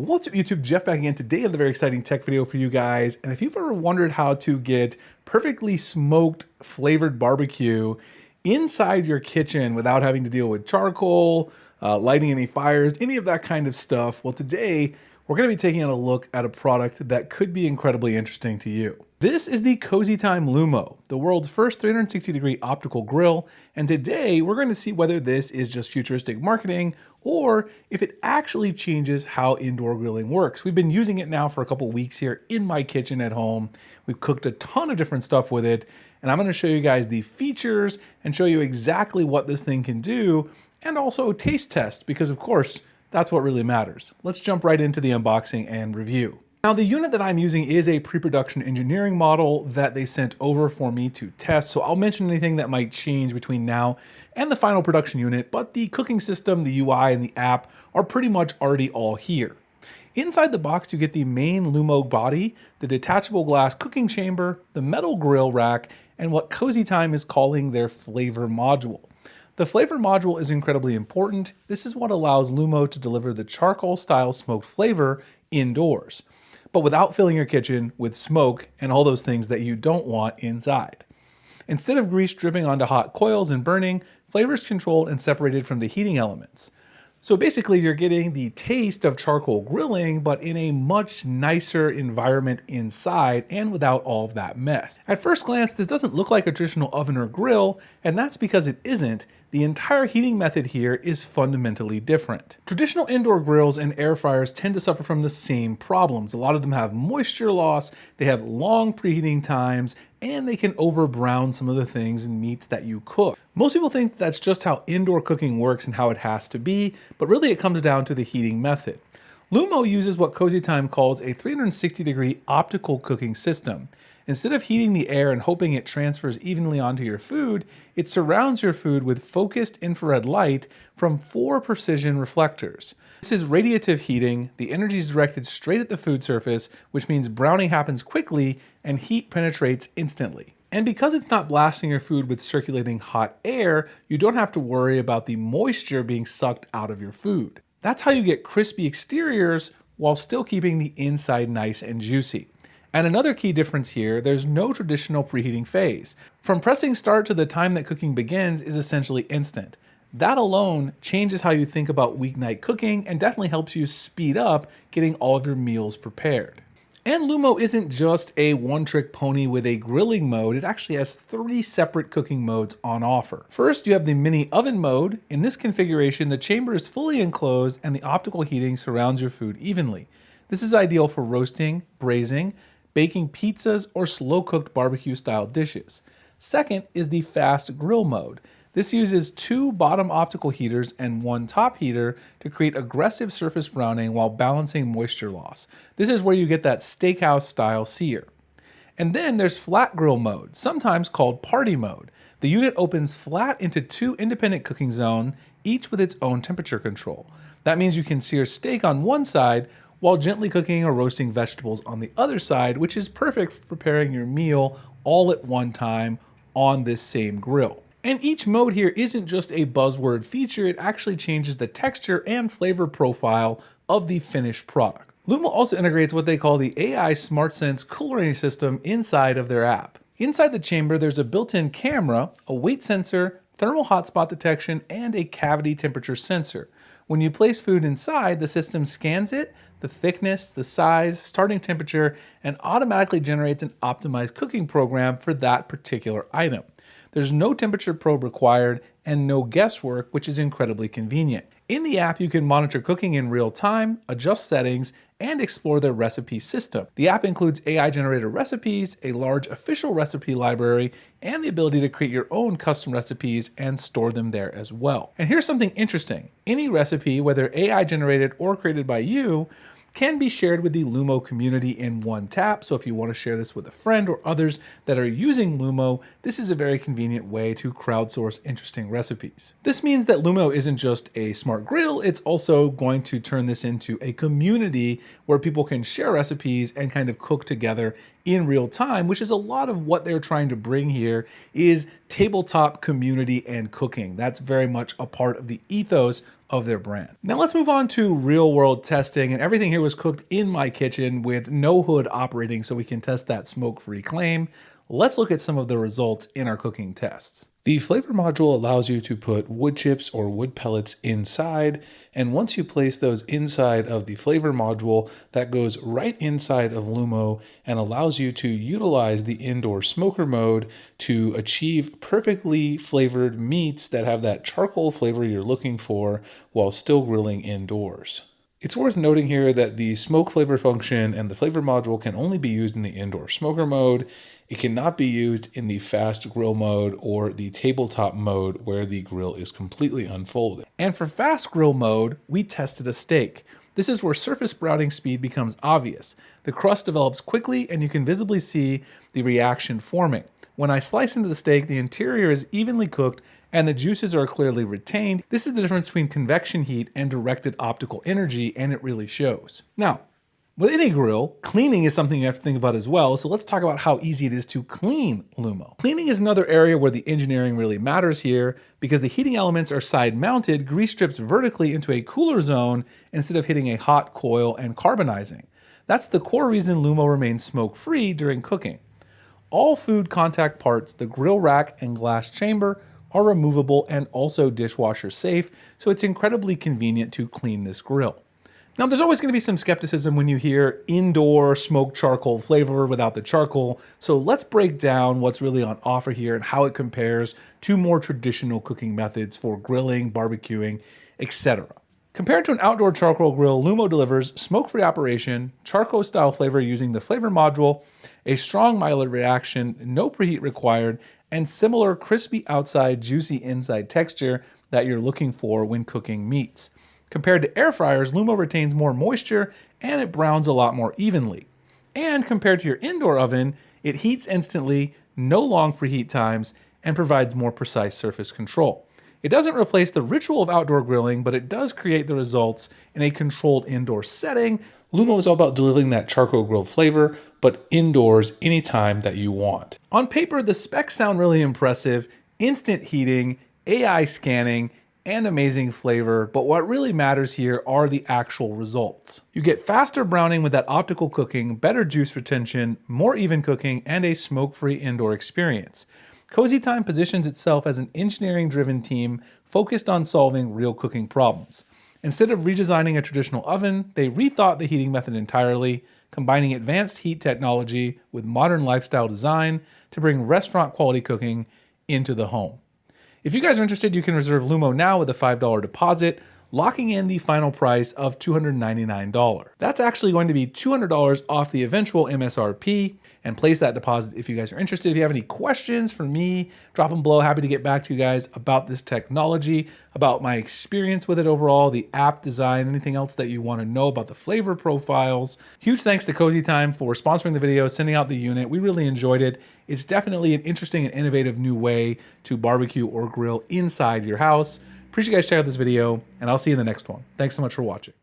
What's up YouTube, Jeff back again today on the very exciting tech video for you guys. And if you've ever wondered how to get perfectly smoked flavored barbecue inside your kitchen without having to deal with charcoal, lighting any fires, any of that kind of stuff, well today we're going to be taking a look at a product that could be incredibly interesting to you. This is the CozyTime LUMO, the world's first 360-degree optical grill, and today we're going to see whether this is just futuristic marketing or if it actually changes how indoor grilling works. We've been using it now for a couple weeks here in my kitchen at home. We've cooked a ton of different stuff with it, and I'm going to show you guys the features and show you exactly what this thing can do, and also taste test, because of course, that's what really matters. Let's jump right into the unboxing and review. Now, the unit that I'm using is a pre-production engineering model that they sent over for me to test, so I'll mention anything that might change between now and the final production unit, but the cooking system, the UI, and the app are pretty much already all here. Inside the box, you get the main LUMO body, the detachable glass cooking chamber, the metal grill rack, and what CozyTime is calling their flavor module. The flavor module is incredibly important. This is what allows LUMO to deliver the charcoal-style smoked flavor indoors, but without filling your kitchen with smoke and all those things that you don't want inside. Instead of grease dripping onto hot coils and burning, flavor is controlled and separated from the heating elements. So basically you're getting the taste of charcoal grilling, but in a much nicer environment inside and without all of that mess. At first glance, this doesn't look like a traditional oven or grill, and that's because it isn't. The entire heating method here is fundamentally different. Traditional indoor grills and air fryers tend to suffer from the same problems. A lot of them have moisture loss, they have long preheating times, and they can over brown some of the things and meats that you cook. Most people think that's just how indoor cooking works and how it has to be, but really it comes down to the heating method. LUMO uses what CozyTime calls a 360-degree optical cooking system. Instead of heating the air and hoping it transfers evenly onto your food, it surrounds your food with focused infrared light from 4 precision reflectors. This is radiative heating. The energy is directed straight at the food surface, which means browning happens quickly and heat penetrates instantly. And because it's not blasting your food with circulating hot air, you don't have to worry about the moisture being sucked out of your food. That's how you get crispy exteriors while still keeping the inside nice and juicy. And another key difference here, there's no traditional preheating phase. From pressing start to the time that cooking begins is essentially instant. That alone changes how you think about weeknight cooking and definitely helps you speed up getting all of your meals prepared. And LUMO isn't just a one-trick pony with a grilling mode, it actually has 3 separate cooking modes on offer. First, you have the mini oven mode. In this configuration, the chamber is fully enclosed and the optical heating surrounds your food evenly. This is ideal for roasting, braising, baking pizzas, or slow-cooked barbecue-style dishes. Second is the fast grill mode. This uses 2 bottom optical heaters and 1 top heater to create aggressive surface browning while balancing moisture loss. This is where you get that steakhouse-style sear. And then there's flat grill mode, sometimes called party mode. The unit opens flat into 2 independent cooking zones, each with its own temperature control. That means you can sear steak on one side while gently cooking or roasting vegetables on the other side, which is perfect for preparing your meal all at one time on this same grill. And each mode here isn't just a buzzword feature, it actually changes the texture and flavor profile of the finished product. LUMO also integrates what they call the AI SmartSense cooling system inside of their app. Inside the chamber, there's a built-in camera, a weight sensor, thermal hotspot detection, and a cavity temperature sensor. When you place food inside, the system scans it, the thickness, the size, starting temperature, and automatically generates an optimized cooking program for that particular item. There's no temperature probe required and no guesswork, which is incredibly convenient. In the app, you can monitor cooking in real time, adjust settings, and explore their recipe system. The app includes AI-generated recipes, a large official recipe library, and the ability to create your own custom recipes and store them there as well. And here's something interesting. Any recipe, whether AI-generated or created by you, can be shared with the LUMO community in one tap. So if you want to share this with a friend or others that are using LUMO, this is a very convenient way to crowdsource interesting recipes. This means that LUMO isn't just a smart grill, it's also going to turn this into a community where people can share recipes and kind of cook together in real time, which is a lot of what they're trying to bring here is tabletop community and cooking. That's very much a part of the ethos of their brand. Now let's move on to real world testing, and everything here was cooked in my kitchen with no hood operating so we can test that smoke-free claim. Let's look at some of the results in our cooking tests. The flavor module allows you to put wood chips or wood pellets inside, and once you place those inside of the flavor module, that goes right inside of LUMO and allows you to utilize the indoor smoker mode to achieve perfectly flavored meats that have that charcoal flavor you're looking for while still grilling indoors. It's worth noting here that the smoke flavor function and the flavor module can only be used in the indoor smoker mode. It cannot be used in the fast grill mode or the tabletop mode where the grill is completely unfolded. And for fast grill mode, we tested a steak. This is where surface browning speed becomes obvious. The crust develops quickly and you can visibly see the reaction forming. When I slice into the steak, the interior is evenly cooked and the juices are clearly retained. This is the difference between convection heat and directed optical energy, and it really shows. Now, with any grill, cleaning is something you have to think about as well, so let's talk about how easy it is to clean LUMO. Cleaning is another area where the engineering really matters here, because the heating elements are side-mounted, grease strips vertically into a cooler zone instead of hitting a hot coil and carbonizing. That's the core reason LUMO remains smoke-free during cooking. All food contact parts, the grill rack and glass chamber, are removable and also dishwasher safe, so it's incredibly convenient to clean this grill. Now, there's always going to be some skepticism when you hear indoor smoked charcoal flavor without the charcoal, so let's break down what's really on offer here and how it compares to more traditional cooking methods for grilling, barbecuing, etc. Compared to an outdoor charcoal grill, LUMO delivers smoke-free operation, charcoal-style flavor using the flavor module, a strong mild reaction, no preheat required, and similar crispy outside, juicy inside texture that you're looking for when cooking meats. Compared to air fryers, LUMO retains more moisture and it browns a lot more evenly. And compared to your indoor oven, it heats instantly, no long preheat times, and provides more precise surface control. It doesn't replace the ritual of outdoor grilling, but it does create the results in a controlled indoor setting. LUMO is all about delivering that charcoal grill flavor, but indoors anytime that you want. On paper, the specs sound really impressive: instant heating, AI scanning, and amazing flavor, but what really matters here are the actual results. You get faster browning with that optical cooking, better juice retention, more even cooking, and a smoke-free indoor experience. CozyTime positions itself as an engineering-driven team focused on solving real cooking problems. Instead of redesigning a traditional oven, they rethought the heating method entirely, combining advanced heat technology with modern lifestyle design to bring restaurant-quality cooking into the home. If you guys are interested, you can reserve LUMO now with a $5 deposit, locking in the final price of $299. That's actually going to be $200 off the eventual MSRP, and place that deposit if you guys are interested. If you have any questions for me, drop them below. Happy to get back to you guys about this technology, about my experience with it overall, the app design, anything else that you want to know about the flavor profiles. Huge thanks to CozyTime for sponsoring the video, sending out the unit. We really enjoyed it. It's definitely an interesting and innovative new way to barbecue or grill inside your house. Appreciate you guys checking out this video, and I'll see you in the next one. Thanks so much for watching.